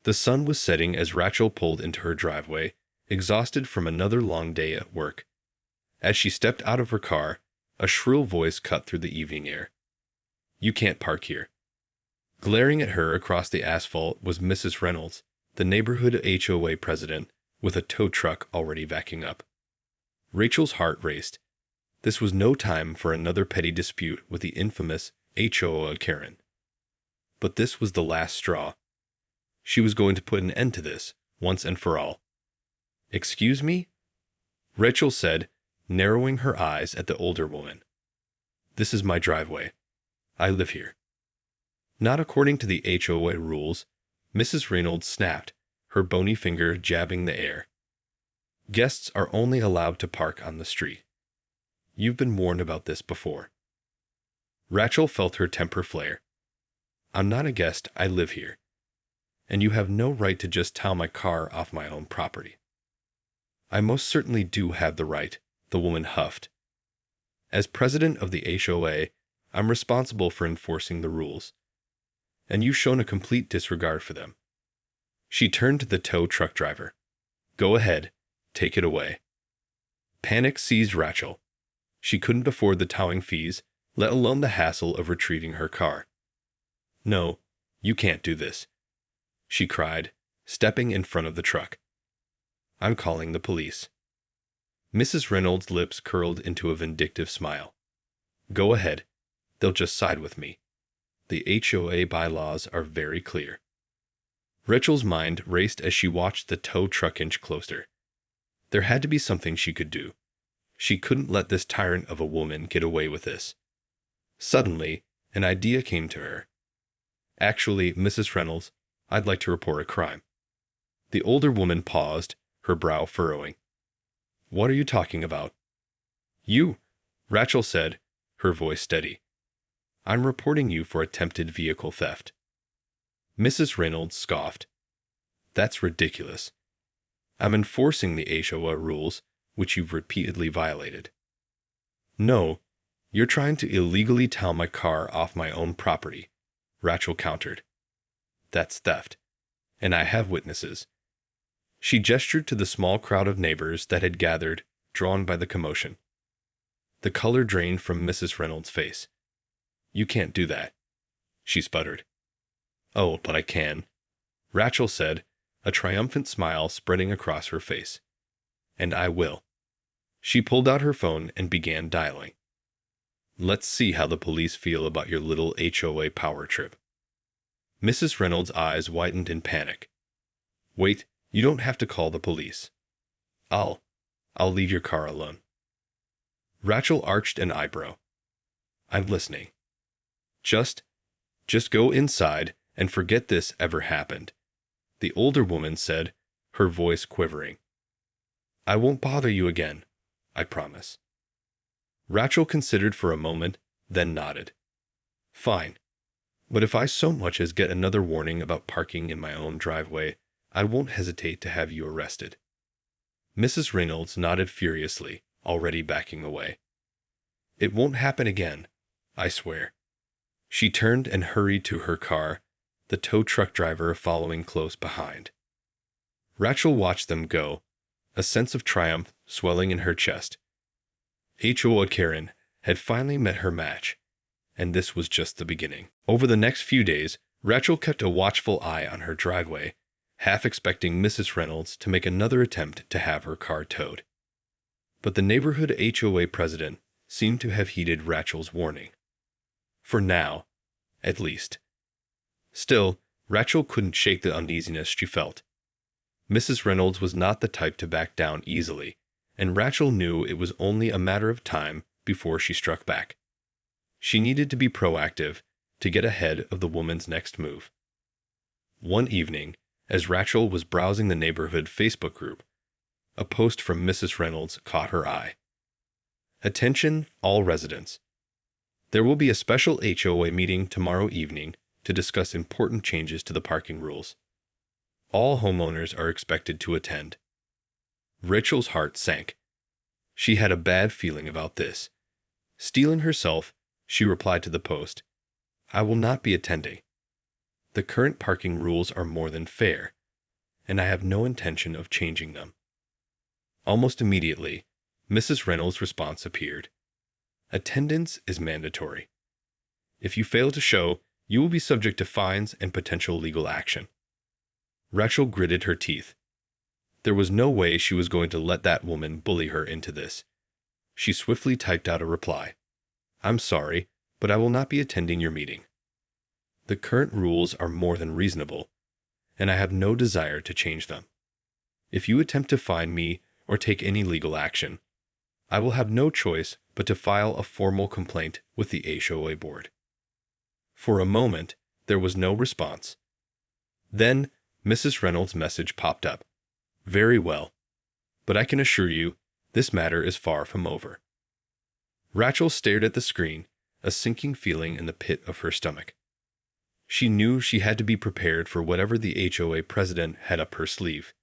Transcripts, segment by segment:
The sun was setting as Rachel pulled into her driveway, exhausted from another long day at work. As she stepped out of her car, a shrill voice cut through the evening air. "You can't park here." Glaring at her across the asphalt was Mrs. Reynolds, the neighborhood HOA president, with a tow truck already backing up. Rachel's heart raced. This was no time for another petty dispute with the infamous HOA Karen. But this was the last straw. She was going to put an end to this, once and for all. "Excuse me?" Rachel said, narrowing her eyes at the older woman. "This is my driveway. I live here." Not according to the HOA rules, Mrs. Reynolds snapped, her bony finger jabbing the air. "Guests are only allowed to park on the street. You've been warned about this before." Rachel felt her temper flare. "I'm not a guest, I live here. And you have no right to just tow my car off my own property." "I most certainly do have the right," the woman huffed. "As president of the HOA, I'm responsible for enforcing the rules. And you've shown a complete disregard for them." She turned to the tow truck driver. "Go ahead, take it away." Panic seized Rachel. She couldn't afford the towing fees, let alone the hassle of retrieving her car. "No, you can't do this," she cried, stepping in front of the truck. "I'm calling the police." Mrs. Reynolds' lips curled into a vindictive smile. "Go ahead. They'll just side with me. The HOA bylaws are very clear." Rachel's mind raced as she watched the tow truck inch closer. There had to be something she could do. She couldn't let this tyrant of a woman get away with this. Suddenly, an idea came to her. "Actually, Mrs. Reynolds, I'd like to report a crime." The older woman paused, her brow furrowing. "What are you talking about?" "You," Rachel said, her voice steady. "I'm reporting you for attempted vehicle theft." Mrs. Reynolds scoffed. "That's ridiculous. I'm enforcing the HOA rules, which you've repeatedly violated." "No, you're trying to illegally tow my car off my own property," Rachel countered. "That's theft, and I have witnesses." She gestured to the small crowd of neighbors that had gathered, drawn by the commotion. The color drained from Mrs. Reynolds' face. "You can't do that," she sputtered. "Oh, but I can," Rachel said, a triumphant smile spreading across her face. "And I will." She pulled out her phone and began dialing. "Let's see how the police feel about your little HOA power trip." Mrs. Reynolds' eyes widened in panic. "Wait, you don't have to call the police. I'll leave your car alone." Rachel arched an eyebrow. "I'm listening." Just go inside and forget this ever happened," the older woman said, her voice quivering. "I won't bother you again, I promise." Rachel considered for a moment, then nodded. "Fine. But if I so much as get another warning about parking in my own driveway, I won't hesitate to have you arrested." Mrs. Reynolds nodded furiously, already backing away. "It won't happen again, I swear." She turned and hurried to her car, the tow truck driver following close behind. Rachel watched them go, a sense of triumph swelling in her chest. HOA Karen had finally met her match, and this was just the beginning. Over the next few days, Rachel kept a watchful eye on her driveway, half expecting Mrs. Reynolds to make another attempt to have her car towed. But the neighborhood HOA president seemed to have heeded Rachel's warning. For now, at least. Still, Rachel couldn't shake the uneasiness she felt. Mrs. Reynolds was not the type to back down easily, and Rachel knew it was only a matter of time before she struck back. She needed to be proactive to get ahead of the woman's next move. One evening, as Rachel was browsing the neighborhood Facebook group, a post from Mrs. Reynolds caught her eye. "Attention, all residents. There will be a special HOA meeting tomorrow evening to discuss important changes to the parking rules. All homeowners are expected to attend." Rachel's heart sank. She had a bad feeling about this. Steeling herself, she replied to the post, "I will not be attending." The current parking rules are more than fair, and I have no intention of changing them. Almost immediately, Mrs. Reynolds' response appeared. Attendance is mandatory. If you fail to show, you will be subject to fines and potential legal action. Rachel gritted her teeth. There was no way she was going to let that woman bully her into this. She swiftly typed out a reply. I'm sorry, but I will not be attending your meeting. The current rules are more than reasonable, and I have no desire to change them. If you attempt to fine me or take any legal action, I will have no choice but to file a formal complaint with the HOA board. For a moment, there was no response. Then, Mrs. Reynolds' message popped up. Very well, but I can assure you, this matter is far from over. Rachel stared at the screen, a sinking feeling in the pit of her stomach. She knew she had to be prepared for whatever the HOA president had up her sleeve.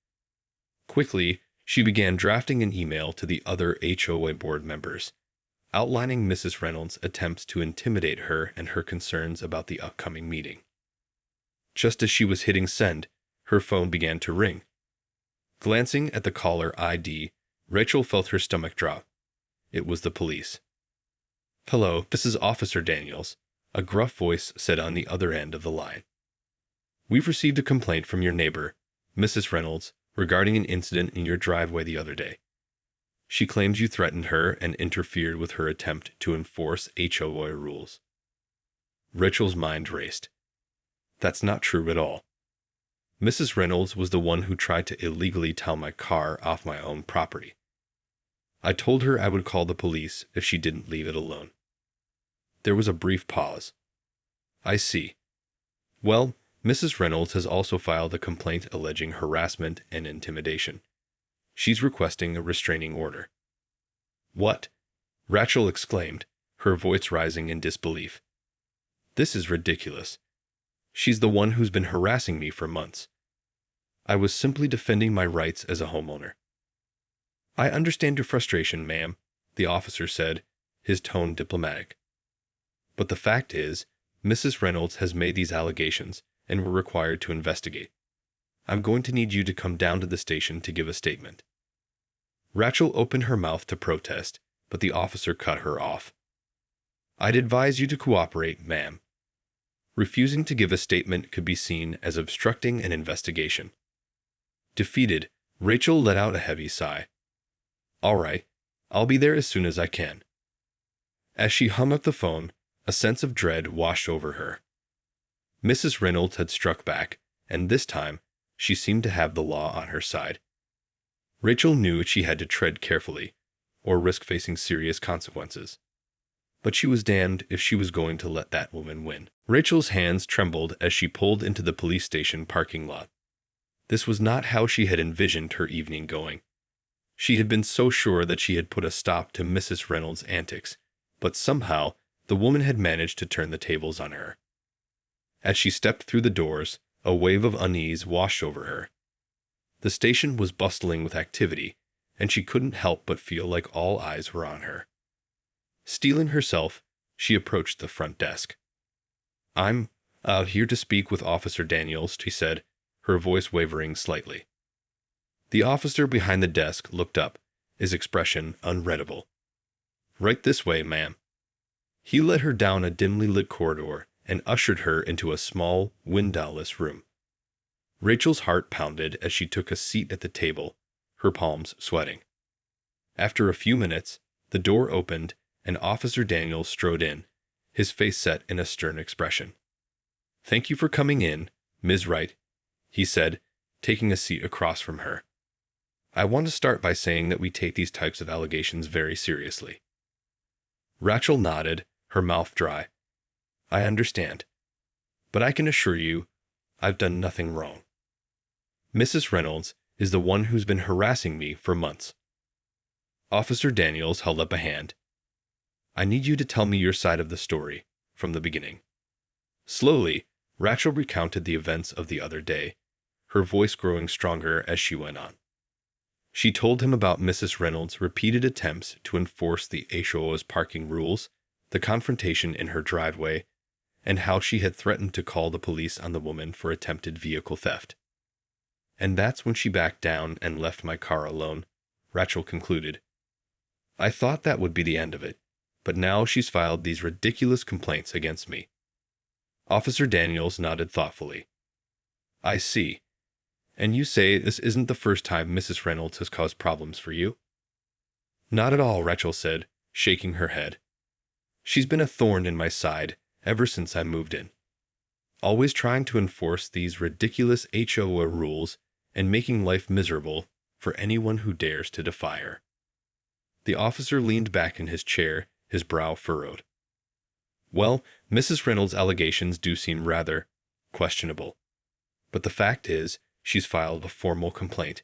Quickly, she began drafting an email to the other HOA board members, outlining Mrs. Reynolds' attempts to intimidate her and her concerns about the upcoming meeting. Just as she was hitting send, her phone began to ring. Glancing at the caller ID, Rachel felt her stomach drop. It was the police. Hello, this is Officer Daniels, a gruff voice said on the other end of the line. We've received a complaint from your neighbor, Mrs. Reynolds, regarding an incident in your driveway the other day. She claims you threatened her and interfered with her attempt to enforce HOA rules. Rachel's mind raced. That's not true at all. Mrs. Reynolds was the one who tried to illegally tow my car off my own property. I told her I would call the police if she didn't leave it alone. There was a brief pause. I see. Well, Mrs. Reynolds has also filed a complaint alleging harassment and intimidation. She's requesting a restraining order. What? Rachel exclaimed, her voice rising in disbelief. This is ridiculous. She's the one who's been harassing me for months. I was simply defending my rights as a homeowner. I understand your frustration, ma'am, the officer said, his tone diplomatic. But the fact is, Mrs. Reynolds has made these allegations, and we're required to investigate. I'm going to need you to come down to the station to give a statement. Rachel opened her mouth to protest, but the officer cut her off. I'd advise you to cooperate, ma'am. Refusing to give a statement could be seen as obstructing an investigation. Defeated, Rachel let out a heavy sigh. All right, I'll be there as soon as I can. As she hung up the phone, a sense of dread washed over her. Mrs. Reynolds had struck back, and this time, she seemed to have the law on her side. Rachel knew she had to tread carefully, or risk facing serious consequences. But she was damned if she was going to let that woman win. Rachel's hands trembled as she pulled into the police station parking lot. This was not how she had envisioned her evening going. She had been so sure that she had put a stop to Mrs. Reynolds' antics, but somehow the woman had managed to turn the tables on her. As she stepped through the doors, a wave of unease washed over her. The station was bustling with activity, and she couldn't help but feel like all eyes were on her. Steeling herself, she approached the front desk. I'm out here to speak with Officer Daniels, she said, her voice wavering slightly. The officer behind the desk looked up, his expression unreadable. Right this way, ma'am. He led her down a dimly lit corridor and ushered her into a small, windowless room. Rachel's heart pounded as she took a seat at the table, her palms sweating. After a few minutes, the door opened and Officer Daniels strode in, his face set in a stern expression. Thank you for coming in, Ms. Wright, he said, taking a seat across from her. I want to start by saying that we take these types of allegations very seriously. Rachel nodded, her mouth dry. I understand. But I can assure you, I've done nothing wrong. Mrs. Reynolds is the one who's been harassing me for months. Officer Daniels held up a hand. I need you to tell me your side of the story, from the beginning. Slowly, Rachel recounted the events of the other day, her voice growing stronger as she went on. She told him about Mrs. Reynolds' repeated attempts to enforce the HOA's parking rules, the confrontation in her driveway, and how she had threatened to call the police on the woman for attempted vehicle theft. And that's when she backed down and left my car alone, Rachel concluded. I thought that would be the end of it, but now she's filed these ridiculous complaints against me. Officer Daniels nodded thoughtfully. I see. And you say this isn't the first time Mrs. Reynolds has caused problems for you? Not at all, Rachel said, shaking her head. She's been a thorn in my side ever since I moved in. Always trying to enforce these ridiculous HOA rules and making life miserable for anyone who dares to defy her. The officer leaned back in his chair, his brow furrowed. Well, Mrs. Reynolds' allegations do seem rather questionable. But the fact is, she's filed a formal complaint,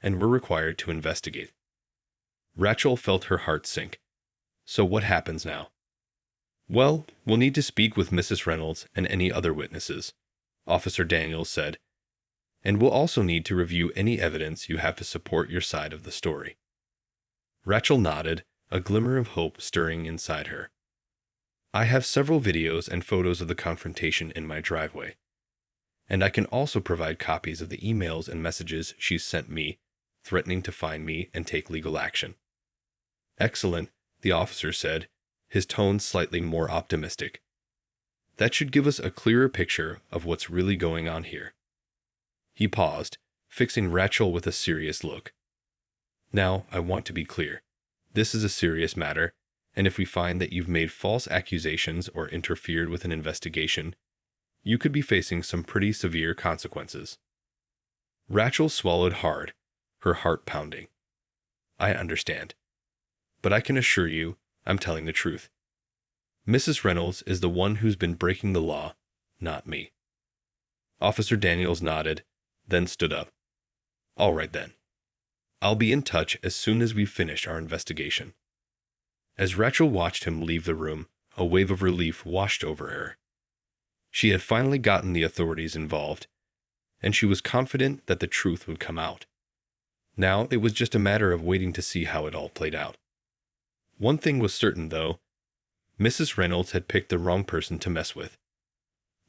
and we're required to investigate. Rachel felt her heart sink. So what happens now? Well, we'll need to speak with Mrs. Reynolds and any other witnesses, Officer Daniels said, and we'll also need to review any evidence you have to support your side of the story. Rachel nodded, a glimmer of hope stirring inside her. I have several videos and photos of the confrontation in my driveway, and I can also provide copies of the emails and messages she's sent me, threatening to fine me and take legal action. Excellent, the officer said, his tone slightly more optimistic. That should give us a clearer picture of what's really going on here. He paused, fixing Rachel with a serious look. Now, I want to be clear. This is a serious matter, and if we find that you've made false accusations or interfered with an investigation, you could be facing some pretty severe consequences. Rachel swallowed hard, her heart pounding. I understand. But I can assure you, I'm telling the truth. Mrs. Reynolds is the one who's been breaking the law, not me. Officer Daniels nodded, then stood up. All right then. I'll be in touch as soon as we've finished our investigation. As Rachel watched him leave the room, a wave of relief washed over her. She had finally gotten the authorities involved, and she was confident that the truth would come out. Now it was just a matter of waiting to see how it all played out. One thing was certain, though. Mrs. Reynolds had picked the wrong person to mess with.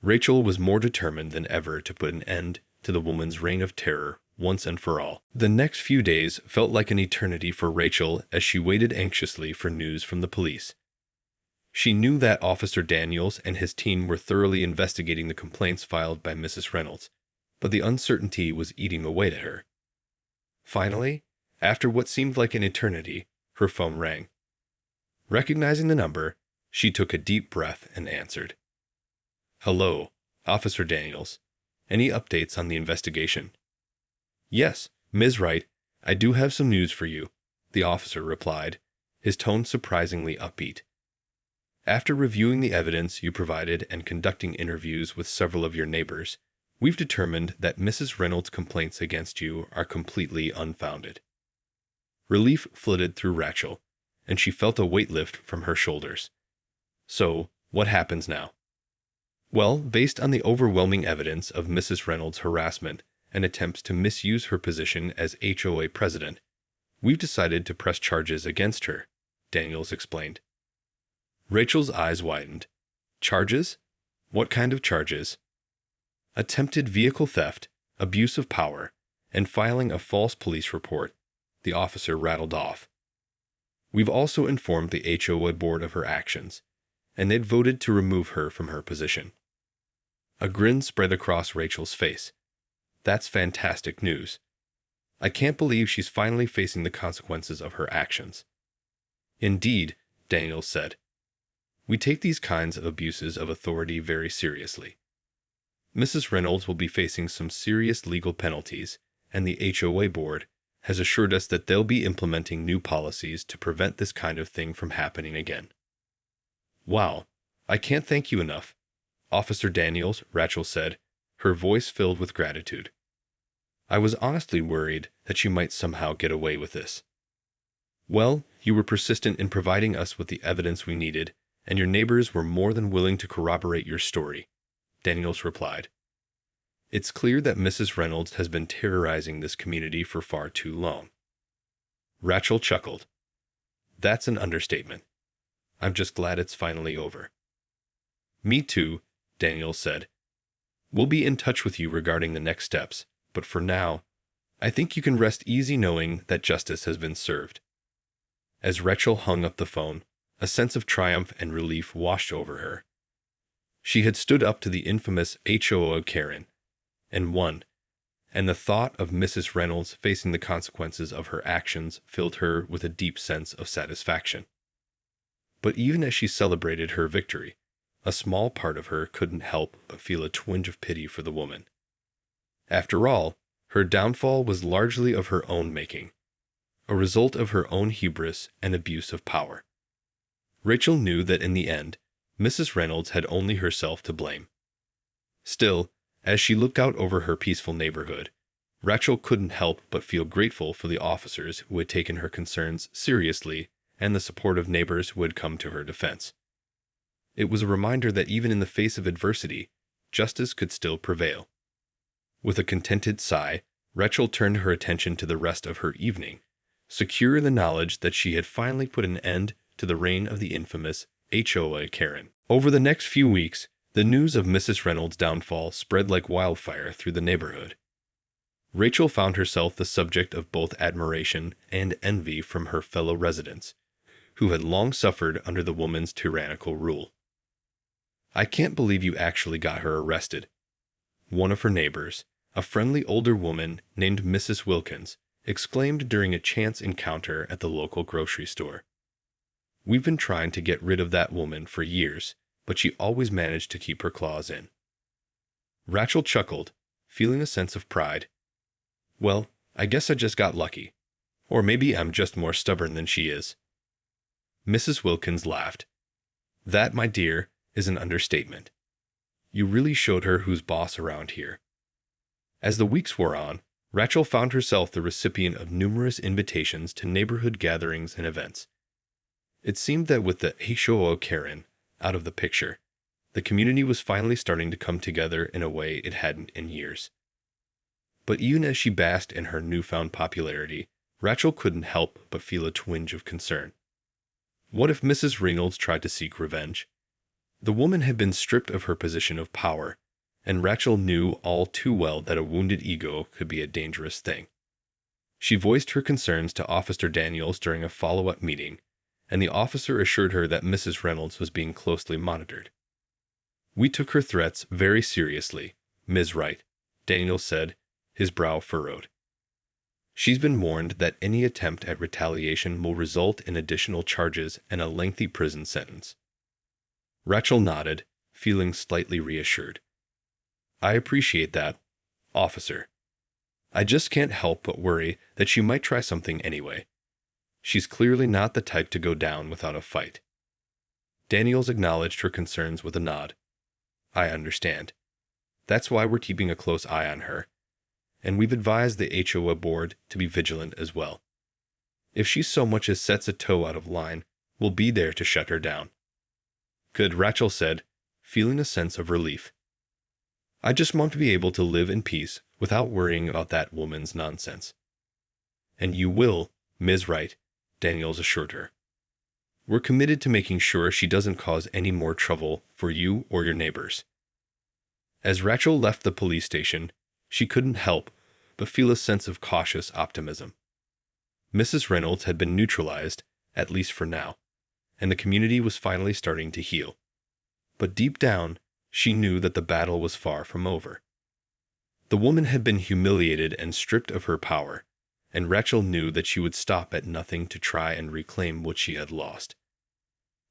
Rachel was more determined than ever to put an end to the woman's reign of terror once and for all. The next few days felt like an eternity for Rachel as she waited anxiously for news from the police. She knew that Officer Daniels and his team were thoroughly investigating the complaints filed by Mrs. Reynolds, but the uncertainty was eating away at her. Finally, after what seemed like an eternity, her phone rang. Recognizing the number, she took a deep breath and answered. Hello, Officer Daniels. Any updates on the investigation? Yes, Ms. Wright, I do have some news for you, the officer replied, his tone surprisingly upbeat. After reviewing the evidence you provided and conducting interviews with several of your neighbors, we've determined that Mrs. Reynolds' complaints against you are completely unfounded. Relief flooded through Rachel, and she felt a weight lift from her shoulders. So, what happens now? Well, based on the overwhelming evidence of Mrs. Reynolds' harassment and attempts to misuse her position as HOA president, we've decided to press charges against her, Daniels explained. Rachel's eyes widened. Charges? What kind of charges? Attempted vehicle theft, abuse of power, and filing a false police report, the officer rattled off. We've also informed the HOA board of her actions, and they'd voted to remove her from her position. A grin spread across Rachel's face. That's fantastic news. I can't believe she's finally facing the consequences of her actions. Indeed, Daniels said. We take these kinds of abuses of authority very seriously. Mrs. Reynolds will be facing some serious legal penalties, and the HOA board has assured us that they'll be implementing new policies to prevent this kind of thing from happening again. Wow, I can't thank you enough, Officer Daniels, Rachel said, her voice filled with gratitude. I was honestly worried that you might somehow get away with this. Well, you were persistent in providing us with the evidence we needed, and your neighbors were more than willing to corroborate your story, Daniels replied. It's clear that Mrs. Reynolds has been terrorizing this community for far too long. Rachel chuckled. That's an understatement. I'm just glad it's finally over. Me too, Daniel said. "We'll be in touch with you regarding the next steps, but for now, I think you can rest easy knowing that justice has been served." As Rachel hung up the phone, a sense of triumph and relief washed over her. She had stood up to the infamous HOA Karen, and won, and the thought of Mrs. Reynolds facing the consequences of her actions filled her with a deep sense of satisfaction. But even as she celebrated her victory, a small part of her couldn't help but feel a twinge of pity for the woman. After all, her downfall was largely of her own making, a result of her own hubris and abuse of power. Rachel knew that in the end, Mrs. Reynolds had only herself to blame. Still, as she looked out over her peaceful neighborhood, Rachel couldn't help but feel grateful for the officers who had taken her concerns seriously and the support of neighbors who had come to her defense. It was a reminder that even in the face of adversity, justice could still prevail. With a contented sigh, Rachel turned her attention to the rest of her evening, secure in the knowledge that she had finally put an end to the reign of the infamous HOA Karen. Over the next few weeks, the news of Mrs. Reynolds' downfall spread like wildfire through the neighborhood. Rachel found herself the subject of both admiration and envy from her fellow residents, who had long suffered under the woman's tyrannical rule. "I can't believe you actually got her arrested," one of her neighbors, a friendly older woman named Mrs. Wilkins, exclaimed during a chance encounter at the local grocery store. "We've been trying to get rid of that woman for years, but she always managed to keep her claws in." Rachel chuckled, feeling a sense of pride. "Well, I guess I just got lucky. Or maybe I'm just more stubborn than she is." Mrs. Wilkins laughed. "That, my dear, is an understatement. You really showed her who's boss around here." As the weeks wore on, Rachel found herself the recipient of numerous invitations to neighborhood gatherings and events. It seemed that with the HOA Karen out of the picture, the community was finally starting to come together in a way it hadn't in years. But even as she basked in her newfound popularity, Rachel couldn't help but feel a twinge of concern. What if Mrs. Reynolds tried to seek revenge? The woman had been stripped of her position of power, and Rachel knew all too well that a wounded ego could be a dangerous thing. She voiced her concerns to Officer Daniels during a follow-up meeting, and the officer assured her that Mrs. Reynolds was being closely monitored. "We took her threats very seriously, Ms. Wright," Daniels said, his brow furrowed. "She's been warned that any attempt at retaliation will result in additional charges and a lengthy prison sentence." Rachel nodded, feeling slightly reassured. "I appreciate that, officer. I just can't help but worry that she might try something anyway. She's clearly not the type to go down without a fight." Daniels acknowledged her concerns with a nod. "I understand. That's why we're keeping a close eye on her, and we've advised the HOA board to be vigilant as well. If she so much as sets a toe out of line, we'll be there to shut her down." "Good," Rachel said, feeling a sense of relief. "I just want to be able to live in peace without worrying about that woman's nonsense." "And you will, Ms. Wright," Daniels assured her. "We're committed to making sure she doesn't cause any more trouble for you or your neighbors." As Rachel left the police station, she couldn't help but feel a sense of cautious optimism. Mrs. Reynolds had been neutralized, at least for now, and the community was finally starting to heal. But deep down, she knew that the battle was far from over. The woman had been humiliated and stripped of her power, and Rachel knew that she would stop at nothing to try and reclaim what she had lost.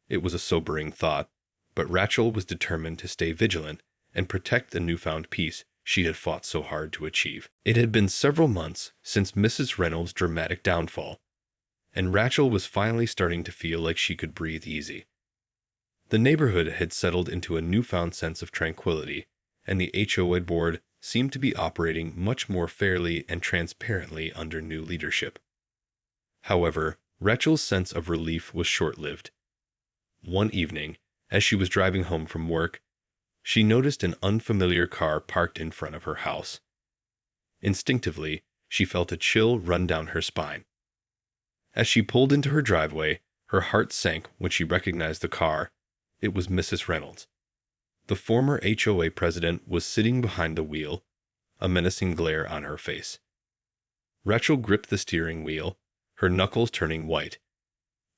It was a sobering thought, but Rachel was determined to stay vigilant and protect the newfound peace she had fought so hard to achieve. It had been several months since Mrs. Reynolds' dramatic downfall, and Rachel was finally starting to feel like she could breathe easy. The neighborhood had settled into a newfound sense of tranquility, and the HOA board seemed to be operating much more fairly and transparently under new leadership. However, Rachel's sense of relief was short-lived. One evening, as she was driving home from work, she noticed an unfamiliar car parked in front of her house. Instinctively, she felt a chill run down her spine. As she pulled into her driveway, her heart sank when she recognized the car. It was Mrs. Reynolds. The former HOA president was sitting behind the wheel, a menacing glare on her face. Rachel gripped the steering wheel, her knuckles turning white.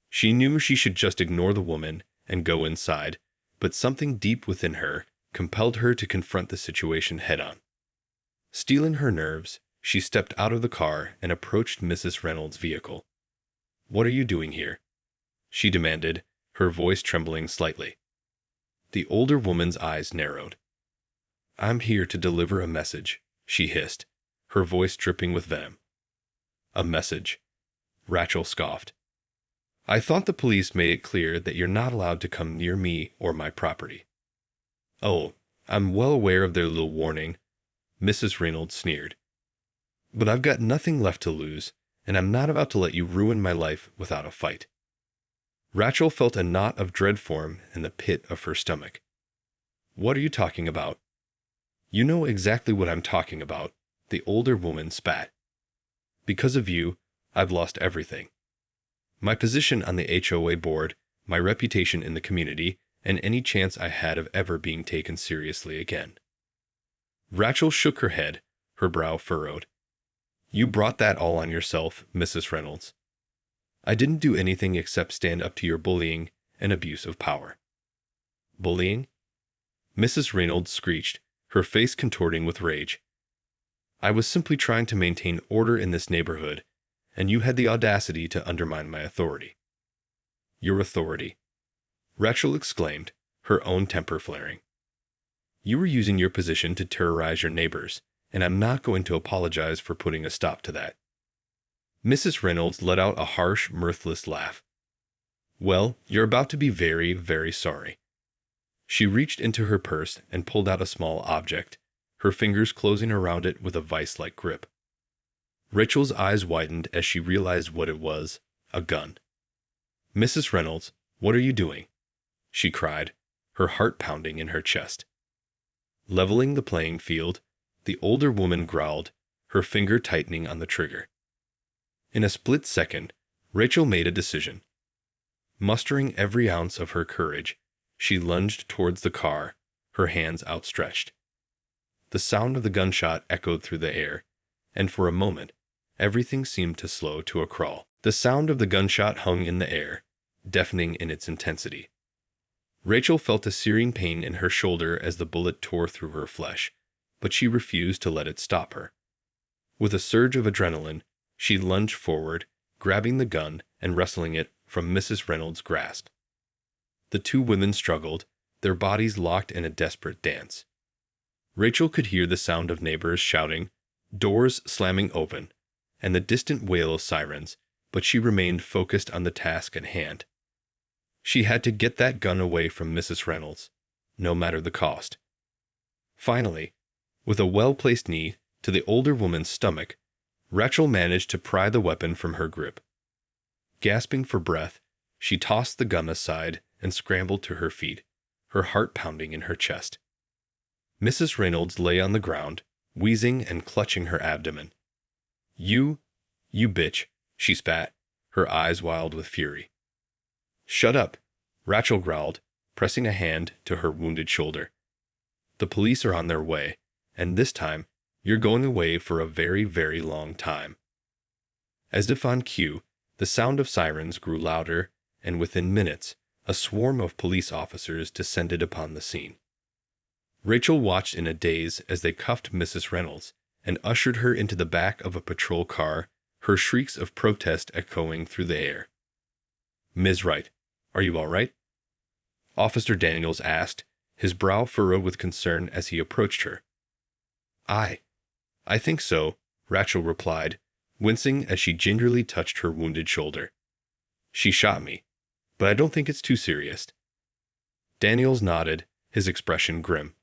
She knew she should just ignore the woman and go inside, but something deep within her compelled her to confront the situation head-on. Steeling her nerves, she stepped out of the car and approached Mrs. Reynolds' vehicle. "What are you doing here?" she demanded, her voice trembling slightly. The older woman's eyes narrowed. "I'm here to deliver a message," she hissed, her voice dripping with venom. "A message?" Rachel scoffed. "I thought the police made it clear that you're not allowed to come near me or my property." "Oh, I'm well aware of their little warning," Mrs. Reynolds sneered. "But I've got nothing left to lose, and I'm not about to let you ruin my life without a fight." Rachel felt a knot of dread form in the pit of her stomach. "What are you talking about?" "You know exactly what I'm talking about," the older woman spat. "Because of you, I've lost everything. My position on the HOA board, my reputation in the community, and any chance I had of ever being taken seriously again." Rachel shook her head, her brow furrowed. "You brought that all on yourself, Mrs. Reynolds. I didn't do anything except stand up to your bullying and abuse of power." "Bullying?" Mrs. Reynolds screeched, her face contorting with rage. "I was simply trying to maintain order in this neighborhood, and you had the audacity to undermine my authority." "Your authority?" Rachel exclaimed, her own temper flaring. "You were using your position to terrorize your neighbors, and I'm not going to apologize for putting a stop to that." Mrs. Reynolds let out a harsh, mirthless laugh. "Well, you're about to be very, very sorry." She reached into her purse and pulled out a small object, her fingers closing around it with a vice-like grip. Rachel's eyes widened as she realized what it was, a gun. "Mrs. Reynolds, what are you doing?" she cried, her heart pounding in her chest. Leveling the playing field, the older woman growled, her finger tightening on the trigger. In a split second, Rachel made a decision. Mustering every ounce of her courage, she lunged towards the car, her hands outstretched. The sound of the gunshot echoed through the air, and for a moment, everything seemed to slow to a crawl. The sound of the gunshot hung in the air, deafening in its intensity. Rachel felt a searing pain in her shoulder as the bullet tore through her flesh, but she refused to let it stop her. With a surge of adrenaline, she lunged forward, grabbing the gun and wresting it from Mrs. Reynolds' grasp. The two women struggled, their bodies locked in a desperate dance. Rachel could hear the sound of neighbors shouting, doors slamming open, and the distant wail of sirens, but she remained focused on the task at hand. She had to get that gun away from Mrs. Reynolds, no matter the cost. Finally, with a well-placed knee to the older woman's stomach, Rachel managed to pry the weapon from her grip. Gasping for breath, she tossed the gun aside and scrambled to her feet, her heart pounding in her chest. Mrs. Reynolds lay on the ground, wheezing and clutching her abdomen. You bitch," she spat, her eyes wild with fury. "Shut up," Rachel growled, pressing a hand to her wounded shoulder. "The police are on their way, and this time, you're going away for a very, very long time." As if on cue, the sound of sirens grew louder, and within minutes, a swarm of police officers descended upon the scene. Rachel watched in a daze as they cuffed Mrs. Reynolds and ushered her into the back of a patrol car, her shrieks of protest echoing through the air. "Ms. Wright, are you all right?" Officer Daniels asked, his brow furrowed with concern as he approached her. I think so," Rachel replied, wincing as she gingerly touched her wounded shoulder. "She shot me, but I don't think it's too serious." Daniels nodded, his expression grim.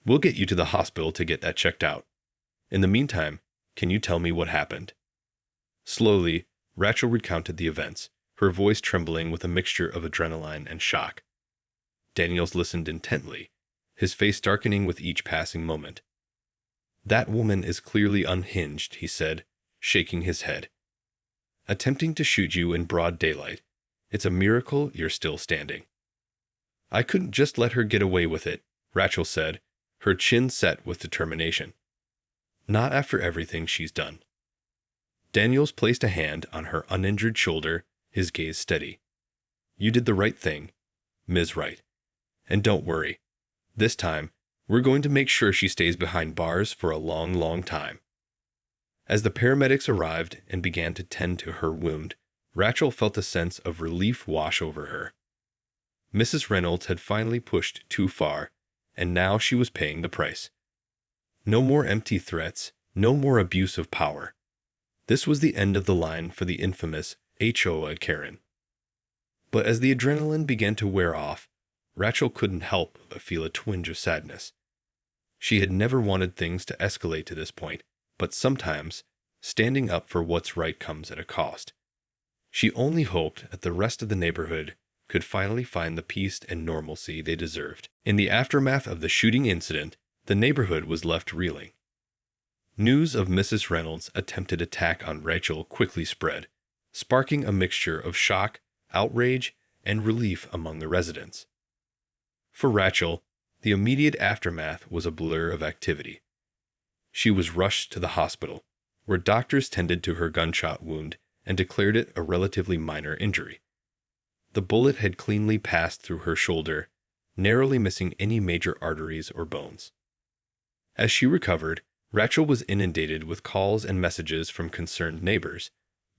"We'll get you to the hospital to get that checked out. In the meantime, can you tell me what happened?" Slowly, Rachel recounted the events, her voice trembling with a mixture of adrenaline and shock. Daniels listened intently, his face darkening with each passing moment. "That woman is clearly unhinged," he said, shaking his head. "Attempting to shoot you in broad daylight. It's a miracle you're still standing." "I couldn't just let her get away with it," Rachel said, her chin set with determination. Not after everything she's done. Daniels placed a hand on her uninjured shoulder, his gaze steady. You did the right thing, Ms. Wright. And don't worry. This time, we're going to make sure she stays behind bars for a long, long time. As the paramedics arrived and began to tend to her wound, Rachel felt a sense of relief wash over her. Mrs. Reynolds had finally pushed too far, and now she was paying the price. No more empty threats, no more abuse of power. This was the end of the line for the infamous HOA Karen. But as the adrenaline began to wear off, Rachel couldn't help but feel a twinge of sadness. She had never wanted things to escalate to this point, but sometimes standing up for what's right comes at a cost. She only hoped that the rest of the neighborhood could finally find the peace and normalcy they deserved. In the aftermath of the shooting incident, the neighborhood was left reeling. News of Mrs. Reynolds' attempted attack on Rachel quickly spread, sparking a mixture of shock, outrage, and relief among the residents. For Rachel, the immediate aftermath was a blur of activity. She was rushed to the hospital, where doctors tended to her gunshot wound and declared it a relatively minor injury. The bullet had cleanly passed through her shoulder, narrowly missing any major arteries or bones. As she recovered, Rachel was inundated with calls and messages from concerned neighbors,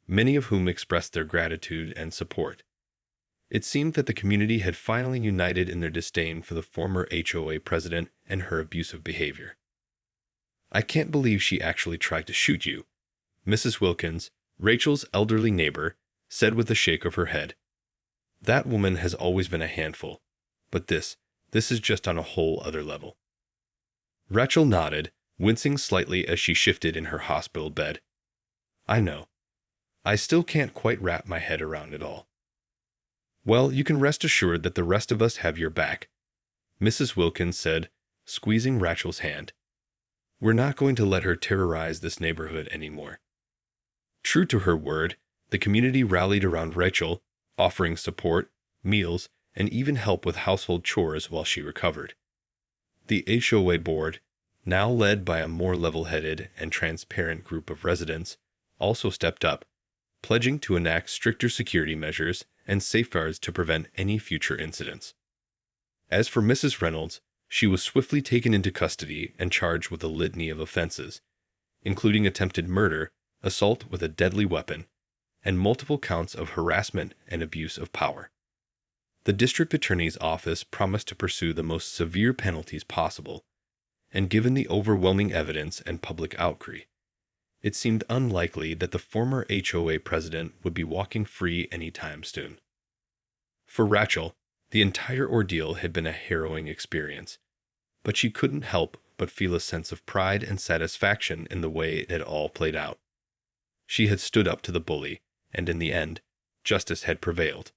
many of whom expressed their gratitude and support. It seemed that the community had finally united in their disdain for the former HOA president and her abusive behavior. I can't believe she actually tried to shoot you, Mrs. Wilkins, Rachel's elderly neighbor, said with a shake of her head. That woman has always been a handful, but this is just on a whole other level. Rachel nodded, wincing slightly as she shifted in her hospital bed. I know. I still can't quite wrap my head around it all. Well, you can rest assured that the rest of us have your back, Mrs. Wilkins said, squeezing Rachel's hand. We're not going to let her terrorize this neighborhood anymore. True to her word, the community rallied around Rachel, offering support, meals, and even help with household chores while she recovered. The HOA board, now led by a more level-headed and transparent group of residents, also stepped up, pledging to enact stricter security measures and safeguards to prevent any future incidents. As for Mrs. Reynolds, she was swiftly taken into custody and charged with a litany of offenses, including attempted murder, assault with a deadly weapon, and multiple counts of harassment and abuse of power. The district attorney's office promised to pursue the most severe penalties possible, and given the overwhelming evidence and public outcry, it seemed unlikely that the former HOA president would be walking free anytime soon. For Rachel, the entire ordeal had been a harrowing experience, but she couldn't help but feel a sense of pride and satisfaction in the way it had all played out. She had stood up to the bully, and in the end, justice had prevailed.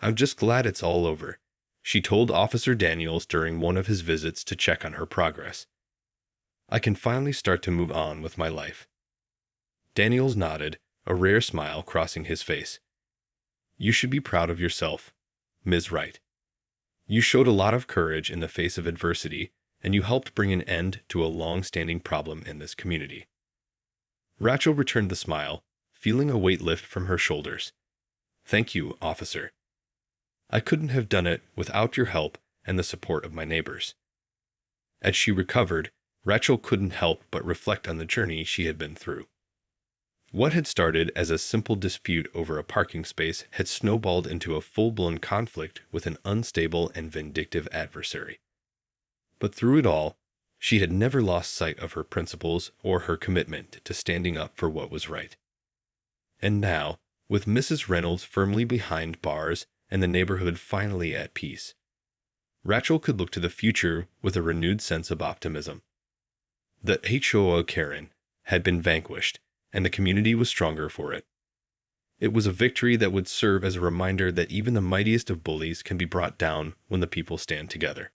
I'm just glad it's all over, she told Officer Daniels during one of his visits to check on her progress. I can finally start to move on with my life. Daniels nodded, a rare smile crossing his face. You should be proud of yourself, Ms. Wright. You showed a lot of courage in the face of adversity, and you helped bring an end to a long-standing problem in this community. Rachel returned the smile, feeling a weight lift from her shoulders. Thank you, officer. I couldn't have done it without your help and the support of my neighbors. As she recovered, Rachel couldn't help but reflect on the journey she had been through. What had started as a simple dispute over a parking space had snowballed into a full-blown conflict with an unstable and vindictive adversary. But through it all, she had never lost sight of her principles or her commitment to standing up for what was right. And now, with Mrs. Reynolds firmly behind bars and the neighborhood finally at peace, Rachel could look to the future with a renewed sense of optimism. The HOA Karen had been vanquished, and the community was stronger for it. It was a victory that would serve as a reminder that even the mightiest of bullies can be brought down when the people stand together.